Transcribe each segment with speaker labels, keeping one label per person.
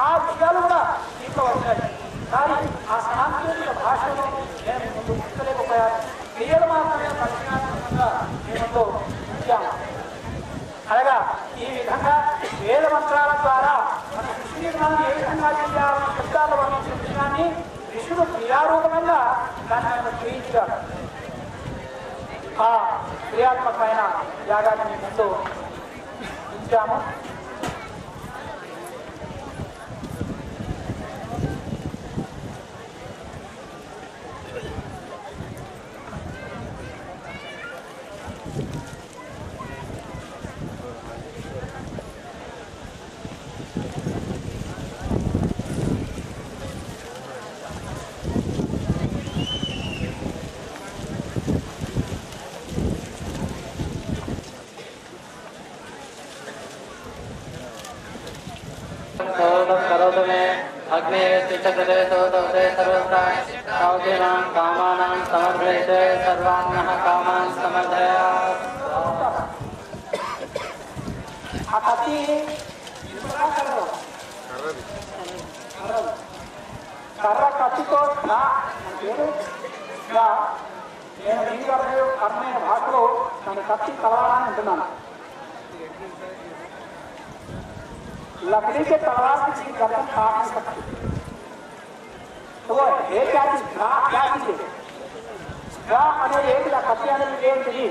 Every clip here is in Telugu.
Speaker 1: ఆ విషయాలు కూడా దీంట్లో వచ్చాయి. కానీ ఆ సాంకేతిక భాషను నేను ముందు గుర్తులేకపోయాను. క్రియలు మాత్రమే పరిజ్ఞానంగా మేము ఇచ్చాము. అనగా ఈ విధంగా వేద మంత్రాల ద్వారా మన సృష్టి నిర్మాణం ఏ విధంగా చేయాలన్న శబ్దాలు వర్ణించిన విషయాన్ని విష్ణుడు క్రియారూపంగా దాన్ని మనం క్రియించాడు. ఆ క్రియాత్మకమైన యాగాన్ని ముందు ఇచ్చాము.
Speaker 2: करोतु मे अग्ने तिष्ठते सोतोते सर्वत्र कामनां कामानां समर्पयते सर्वान्नः कामान् समर्पयात्.
Speaker 1: కర్ర కత్తితో నేను అర్థమైన భాషలో నన్ను కత్తి కలవాలని అంటున్నాను. लकड़ी के तलवार की गर्दन काट नहीं सकती. तो वो है क्या चीज? क्या चीज అనేది ఏంటి? ఆ కత్తి అనేది ఏంటిది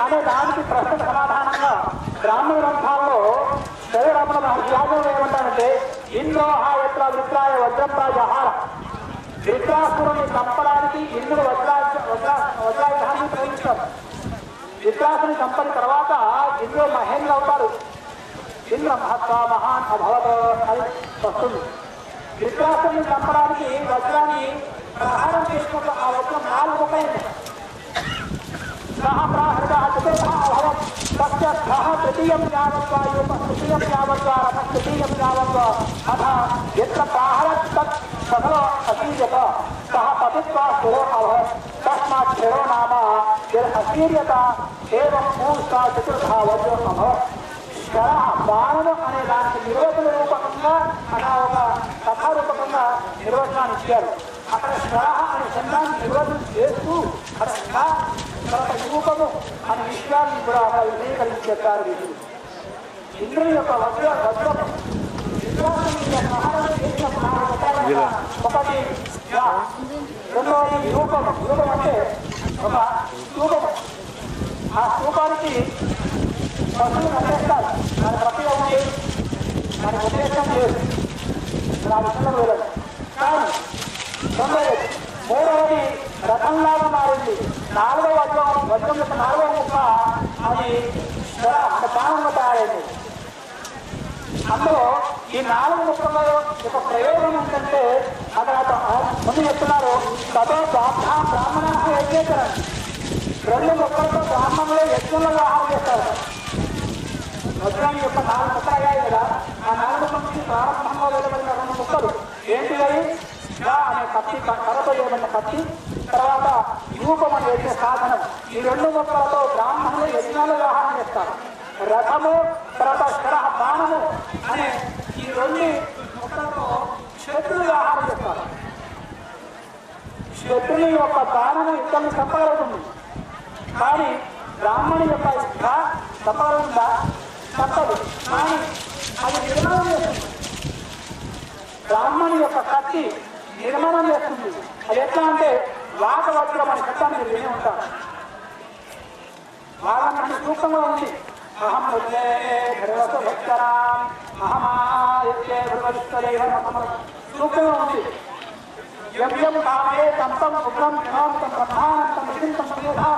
Speaker 1: అనే దానికి ప్రశ్న సమాధానంగా బ్రాహ్మణ గ్రంథాల్లో శరీరమణ వ్యాజం ఏమంటారంటే ఇంద్రోహ ఎట్లా వృత్రాయ వజ్రప్రాజహార, వృత్రాసురుని చంపడానికి ఇంద్రుడు వజ్రాయుధాన్ని ప్రయోగిస్తారు. వృత్రాసుని చంపని తర్వాత ఇంద్రుడు మహేంద్ర అవుతారు. ఇంద్ర మహత్వ మహాన్ అభవత్ అని వస్తుంది. విశ్వాసాన్ని చంపడానికి వజ్రాన్ని ప్రహారం చేసుకుంటూ ఆ వజ్రం 4 రూపాయలు తృతీయం యావత్వా తృతీయం యావత్వా తృతీయం యావత్వా అథ ఎత్ర ప్రాహరత్ తత్ సఫల అసీర్యత సహ పతిత్వా స్థిరో అభవత్ తస్మాత్ స్థిరో నామ అసీర్యత ఏవం మూర్ఖా చతుర్థా వజ్రం అభవత్. బాణము అనే దానికి నిర్వచన రూపకంగా అలా ఒక కథారూపకంగా నిర్వచనాన్ని ఇచ్చారు. అక్కడ శ్రహ అనే శబ్దాన్ని నిర్వచనం చేస్తూ అక్కడ రూపము అనే విషయాన్ని కూడా అక్కడ విలీకరించి చెప్పారు. వీళ్ళు ఇంద్రుని యొక్క వజ్రము ఒకటి రెండవది రూపము. రూపం అంటే ఒక రూపము. ఆ రూపానికి పశువులు కట్టేస్తారు. దాని ప్రక్రియ ఉంది, దాని ఉద్దేశం లేదు. నా విషయంలో వెళ్ళదు. కానీ మూడవది రథంలాగా మారింది. 4వ వజ్రం యొక్క 4వ ముక్క అది బాణంగా తయారైంది. అందులో ఈ 4 ముక్కల యొక్క ప్రయోజనం ఏంటంటే అక్కడ ముందు చెప్తున్నారు సదో బ్రాహ్మణ యజ్ఞేశ్వరం. 2 ముక్కలతో బ్రాహ్మణులు యజ్ఞంలో ఆహారం చేస్తారు. వజ్రాన్ని యొక్క 4 ముక్కలు అయ్యాయి కదా. ఆ 4 ముక్కల నుంచి ప్రారంభంగా వెళ్ళబడిన 2 ముక్కలు ఏంటి? అవి అనే కత్తి, కర్రతో చేయబడిన కత్తి, తర్వాత యూపం అని వేసే సాధనం. ఈ 2 ముక్కలతో బ్రాహ్మణులు యజ్ఞాలు వ్యవహారం చేస్తారు. రథము తర్వాత శరహ బాణము అనే ఈ 2 ముక్కలతో శత్రులు వ్యవహారం చేస్తారు. శత్రుని యొక్క బాణము ఇద్దరిని చంపగలుగుతుంది. కానీ బ్రాహ్మణి యొక్క చంపగలుగుతుందా? తప్పదు. కానీ అది నిర్మాణం చేస్తుంది. బ్రాహ్మణి యొక్క కత్తి నిర్మాణం చేస్తుంది. అది ఎట్లా అంటే వాకవజ్రం అనే శబ్దాన్ని మీరు విని ఉంటారు. వాళ్ళ సూక్తంగా ఉంది. అహం సూక్తంగా ఉంది. యవ్యం కామే తంతం ఉగ్రం వినాంతం ప్రధానంతం విధింతం సమేధా.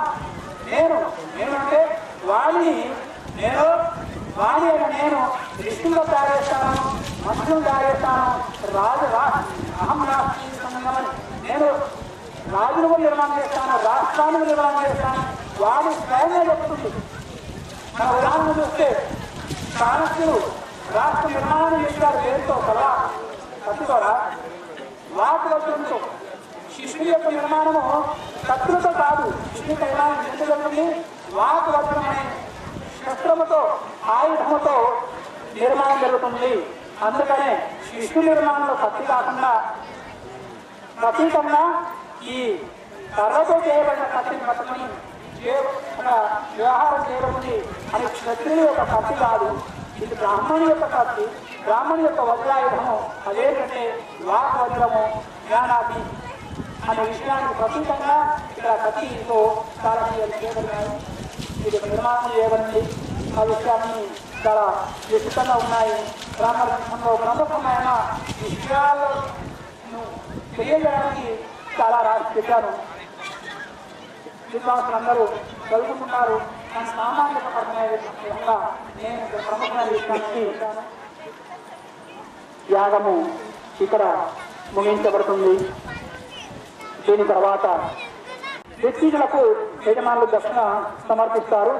Speaker 1: నేనంటే వాణి నేను విష్ణువుగా తయారు చేస్తాను, మనుషులు తయారు చేస్తాను. అహం రాష్ట్రీయ నేను రాజును నిర్మాణం చేస్తాను, రాష్ట్రాన్ని నిర్మాణం చేస్తాను. వాడు స్వయంగా చెప్తుంది. మన ఉదాహరణ చూస్తే చాణక్యులు రాష్ట్ర నిర్మాణం చేశారు పేరుతో కదా, కత్తితోడా వాటి వజ్రంతో. శిష్యుడి యొక్క నిర్మాణము కత్తులతో కాదు. శిష్యుడి నిర్మాణం ఎంత జరుగుతుంది? వాటి వజ్రం అనే శస్త్రముతో, ఆయుధముతో నిర్మాణం జరుగుతుంది. అందుకనే విష్ణు నిర్మాణంలో కత్తి కాకుండా ప్రతీకంగా ఈ కర్రతో చేయబడిన కత్తిని పట్టుకుని వ్యవహారం చేయబడింది. అది క్షత్రియుల యొక్క కత్తి కాదు, ఇది బ్రాహ్మణి యొక్క కత్తి. బ్రాహ్మణి యొక్క వజ్రాయుధము అదేంటంటే వాక్ వజ్రము జ్ఞానాది అనే విషయానికి ప్రతీకంగా ఇక్కడ కత్తితో చాలా చేయబడినాయి. ఇది నిర్మాణం చేయబడింది. ఆ విషయాన్ని చాలా విస్తృతంగా ఉన్నాయి. బ్రాహ్మణంలో ప్రముఖమైన విషయాలను తెలియజేయడానికి చాలా రాసి పెట్టాను. విద్వాంసులందరూ చదువుకుంటున్నారు. కానీ సామాన్య అర్థమయ్యే విధంగా నేను ప్రముఖమైన విషయాన్ని యాగము ఇక్కడ ముగించబడుతుంది. దీని తర్వాత వ్యక్తులకు యజమానులు దక్షిణ సమర్పిస్తారు.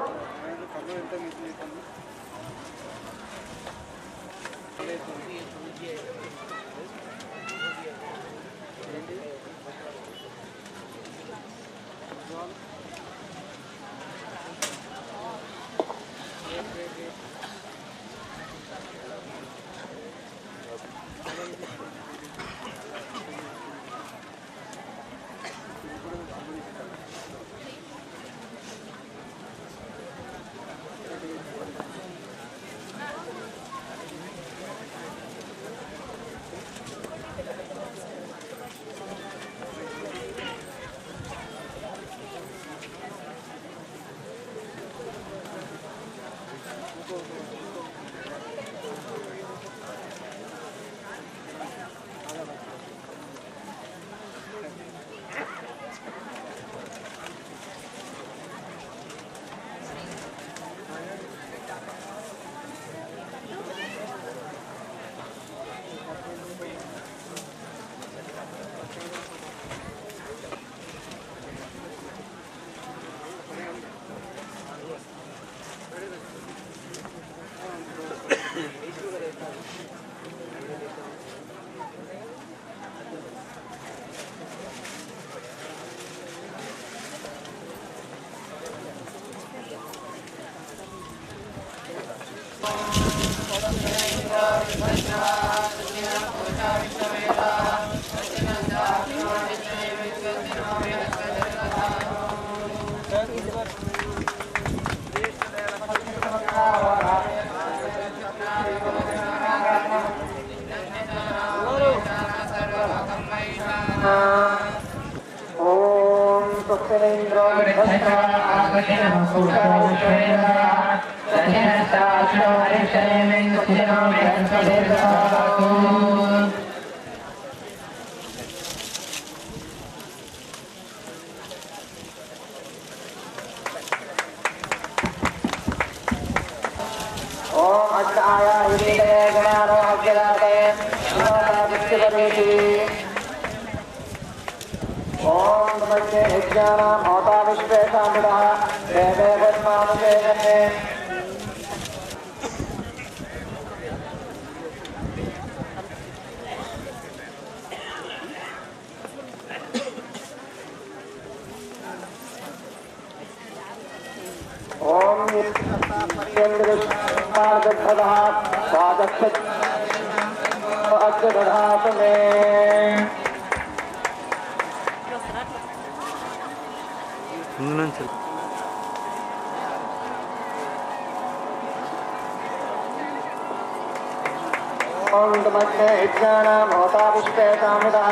Speaker 3: मध्ये यज्ञानां होता विश्वेतामुदा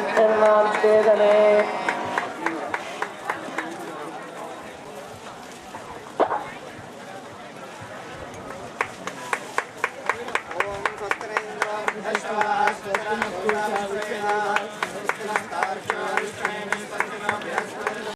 Speaker 3: निर्माण